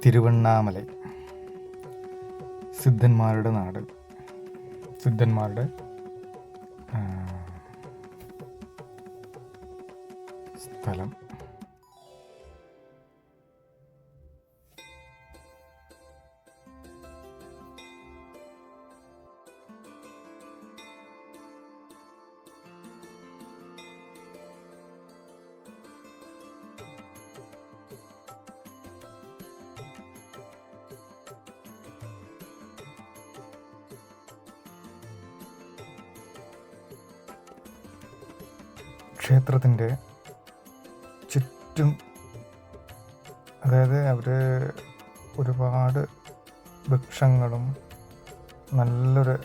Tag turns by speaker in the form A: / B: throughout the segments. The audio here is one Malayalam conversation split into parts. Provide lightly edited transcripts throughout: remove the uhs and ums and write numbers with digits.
A: തിരുവണ്ണാമലൈ, സിദ്ധന്മാരുടെ നാട്, സിദ്ധന്മാരുടെ സ്ഥലം. ക്ഷേത്രത്തിൻ്റെ ചുറ്റും, അതായത് അവർ ഒരുപാട് വൃക്ഷങ്ങളും നല്ലൊരു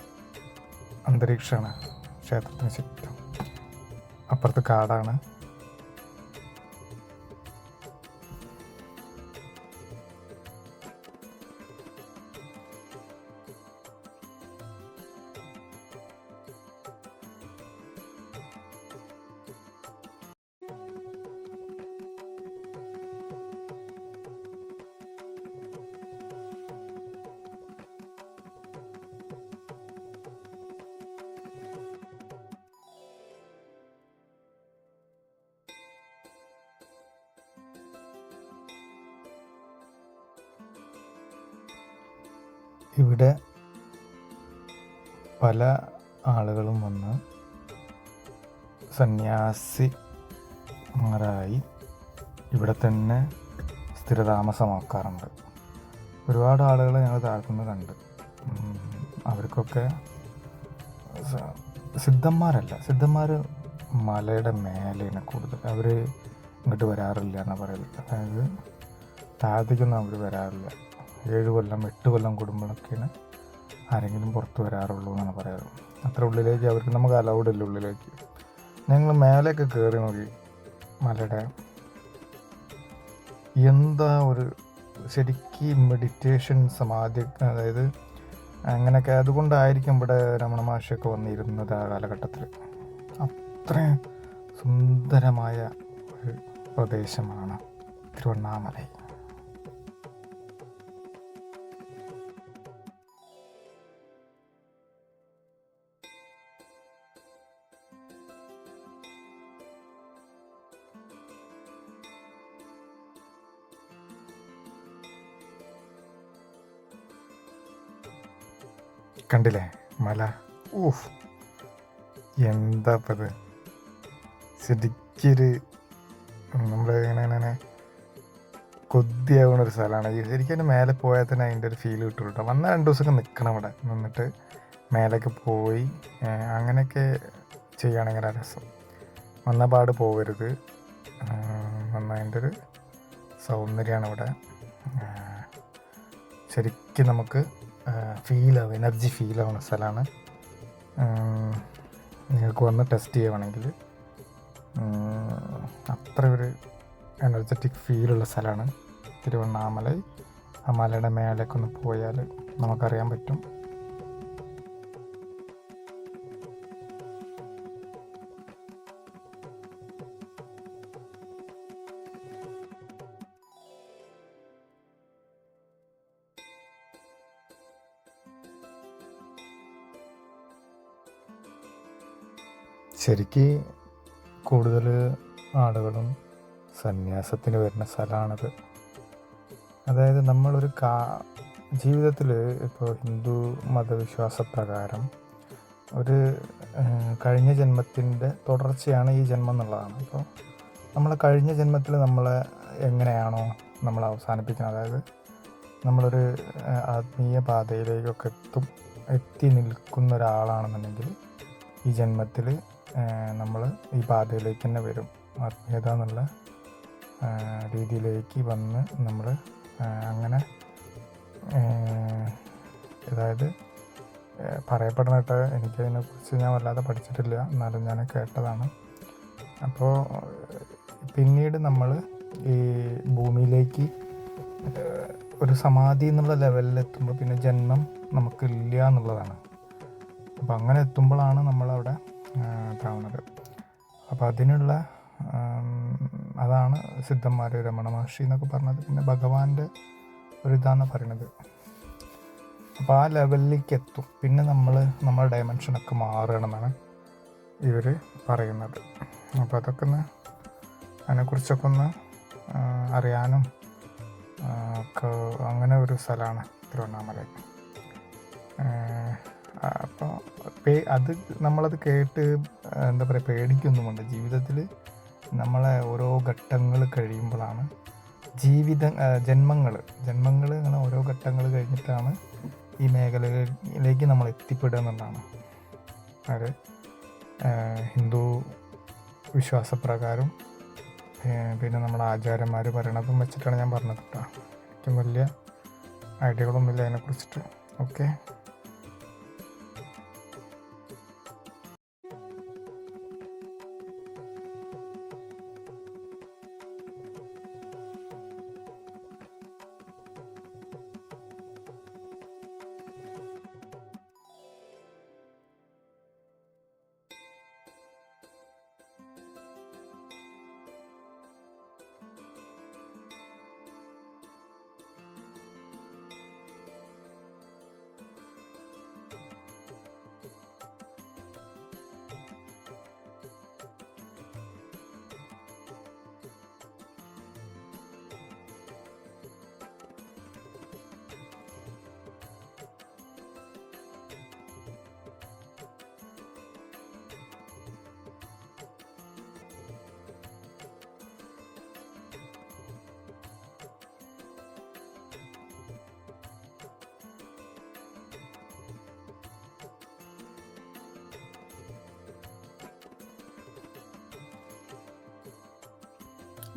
A: അന്തരീക്ഷമാണ് ക്ഷേത്രത്തിന് ചുറ്റും. അപ്പുറത്ത് കാടാണ്. ഇവിടെ പല ആളുകളും വന്ന് സന്യാസിമാരായി ഇവിടെ തന്നെ സ്ഥിരതാമസമാക്കാറുണ്ട്. ഒരുപാട് ആളുകളെ ഞങ്ങൾ താഴ്ത്തുന്നത് കണ്ട്. അവർക്കൊക്കെ സിദ്ധന്മാർ മലയുടെ മേലെയാണ് കൂടുതൽ. അവർ ഇങ്ങോട്ട് വരാറില്ല എന്നാണ് പറയുന്നത്. അതായത് താഴത്തേക്കൊന്നും അവർ വരാറില്ല. 7 കൊല്ലം 8 കൊല്ലം കൂടുമ്പോഴൊക്കെയാണ് ആരെങ്കിലും പുറത്ത് വരാറുള്ളൂ എന്നാണ് പറയാറ്. അത്ര ഉള്ളിലേക്ക് അവർക്ക് നമുക്ക് അലൗഡ് ഇല്ല ഉള്ളിലേക്ക്. ഞങ്ങൾ മേലേക്ക് കയറി നോക്കി. മലയുടെ എന്താ ഒരു ശരിക്കും മെഡിറ്റേഷൻ, സമാധി, അതായത് അങ്ങനെയൊക്കെ. അതുകൊണ്ടായിരിക്കും ഇവിടെ രമണ മഹർഷിയൊക്കെ വന്നിരുന്നത് ആ കാലഘട്ടത്തിൽ. അത്രയും സുന്ദരമായ ഒരു പ്രദേശമാണ് തിരുവണ്ണാമലൈ. കണ്ടില്ലേ മല? എന്താ ഇത് ശരിക്കൊരു നമ്മൾ ഇങ്ങനെ കൊതിയാവുന്നൊരു സ്ഥലമാണ്. ശരിക്കും അതിൻ്റെ മേലെ പോയാൽ തന്നെ അതിൻ്റെ ഒരു ഫീൽ കിട്ടും കേട്ടോ. വന്ന 2 ദിവസമൊക്കെ നിൽക്കണം ഇവിടെ, നിന്നിട്ട് മേലേക്ക് പോയി അങ്ങനെയൊക്കെ ചെയ്യുകയാണെങ്കിൽ രസം. വന്ന പാട് പോകരുത്. അതിൻ്റെ ഒരു സൗന്ദര്യമാണ് ഇവിടെ. ശരിക്കും നമുക്ക് എനർജി ഫീലാവുന്ന സ്ഥലമാണ്. നിങ്ങൾക്ക് വന്ന് ടെസ്റ്റ് ചെയ്യുകയാണെങ്കിൽ അത്ര ഒരു എനർജറ്റിക് ഫീലുള്ള സ്ഥലമാണ് തിരുവണ്ണാമലൈ. ആ മലയുടെ മേലേക്കൊന്ന് പോയാൽ നമുക്കറിയാൻ പറ്റും. ശരിക്ക് കൂടുതൽ ആളുകളും സന്യാസത്തിന് വരുന്ന സ്ഥലമാണിത്. അതായത് നമ്മളൊരു ജീവിതത്തിൽ ഇപ്പോൾ ഹിന്ദു മതവിശ്വാസപ്രകാരം ഒരു കഴിഞ്ഞ ജന്മത്തിൻ്റെ തുടർച്ചയാണ് ഈ ജന്മം എന്നുള്ളതാണ്. അപ്പോൾ നമ്മൾ കഴിഞ്ഞ ജന്മത്തിൽ നമ്മൾ എങ്ങനെയാണോ നമ്മൾ അവസാനിപ്പിക്കുന്നത്, അതായത് നമ്മളൊരു ആത്മീയ പാതയിലേക്കൊക്കെ എത്തി നിൽക്കുന്ന ഒരാളാണെന്നുണ്ടെങ്കിൽ ഈ ജന്മത്തിൽ നമ്മൾ ഈ പാതയിലേക്ക് തന്നെ വരും. ആത്മീയത എന്നുള്ള രീതിയിലേക്ക് വന്ന് നമ്മൾ അങ്ങനെ, അതായത് പറയപ്പെടുന്നിട്ട്, എനിക്കതിനെക്കുറിച്ച് ഞാൻ വല്ലാതെ പഠിച്ചിട്ടില്ല, എന്നാലും ഞാൻ കേട്ടതാണ്. അപ്പോൾ പിന്നീട് നമ്മൾ ഈ ഭൂമിയിലേക്ക് ഒരു സമാധി എന്നുള്ള ലെവലിലെത്തുമ്പോൾ പിന്നെ ജന്മം നമുക്കില്ല എന്നുള്ളതാണ്. അപ്പോൾ അങ്ങനെ എത്തുമ്പോഴാണ് നമ്മളവിടെ ഇതാവുന്നത്. അപ്പോൾ അതിനുള്ള അതാണ് സിദ്ധന്മാർ, രമണ മഹർഷി എന്നൊക്കെ പറഞ്ഞത്. പിന്നെ ഭഗവാന്റെ ഒരിതാണെന്ന് പറയണത്. അപ്പോൾ ആ ലെവലിലേക്ക് എത്തും. പിന്നെ നമ്മളെ ഡയമെൻഷനൊക്കെ മാറുകയാണെന്നാണ് ഇവർ പറയുന്നത്. അപ്പോൾ അതൊക്കെ അതിനെക്കുറിച്ചൊക്കെ ഒന്ന് അറിയാനും ഒക്കെ അങ്ങനെ ഒരു സ്ഥലമാണ് തിരുവണ്ണാമല. അപ്പോൾ നമ്മളത് കേട്ട് എന്താ പറയുക, പേടിക്കൊന്നുമുണ്ട്. ജീവിതത്തിൽ നമ്മളെ ഓരോ ഘട്ടങ്ങൾ കഴിയുമ്പോഴാണ് ജന്മങ്ങൾ അങ്ങനെ ഓരോ ഘട്ടങ്ങൾ കഴിഞ്ഞിട്ടാണ് ഈ മേഖലയിലേക്ക് നമ്മൾ എത്തിപ്പെടുക എന്നുള്ളതാണ്. അത് ഹിന്ദു വിശ്വാസപ്രകാരം പിന്നെ നമ്മുടെ ആചാര്യന്മാർ പറയണതും വെച്ചിട്ടാണ് ഞാൻ പറഞ്ഞത് കേട്ടോ. എനിക്കും വലിയ ഐഡിയകളൊന്നുമില്ല അതിനെക്കുറിച്ചിട്ട്. ഓക്കെ,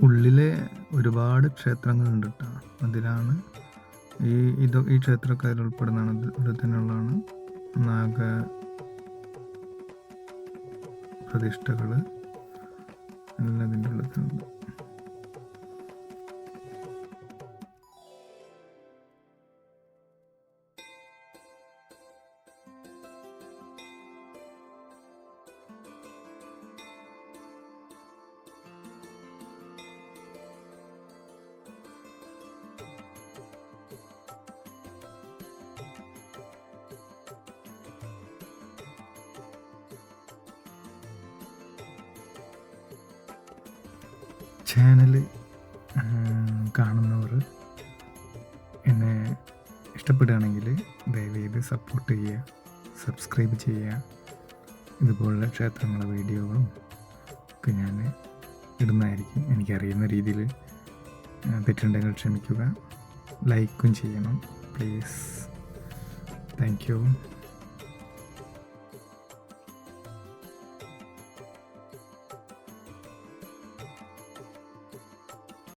A: ഉള്ളിലെ ഒരുപാട് ക്ഷേത്രങ്ങളുണ്ട് കേട്ടോ. അതിലാണ് ഈ ക്ഷേത്രമൊക്കെ അതിൽ ഉൾപ്പെടുന്നതാണ്. ഇതിൽ തന്നെയുള്ളതാണ് നാഗ പ്രതിഷ്ഠകൾ എല്ലാം ഇതിൻ്റെ ഉള്ളിൽ തന്നെ. ചാനൽ കാണുന്നവർ എന്നെ ഇഷ്ടപ്പെടുകയാണെങ്കിൽ ദയവേത് സപ്പോർട്ട് ചെയ്യുക, സബ്സ്ക്രൈബ് ചെയ്യുക. ഇതുപോലുള്ള ക്ഷേത്രങ്ങളുടെ വീഡിയോകളും ഒക്കെ ഞാൻ ഇടുന്നതായിരിക്കും. എനിക്കറിയുന്ന രീതിയിൽ തെറ്റുണ്ടെങ്കിൽ ക്ഷമിക്കുക. ലൈക്കും ചെയ്യണം പ്ലീസ്. Thank you.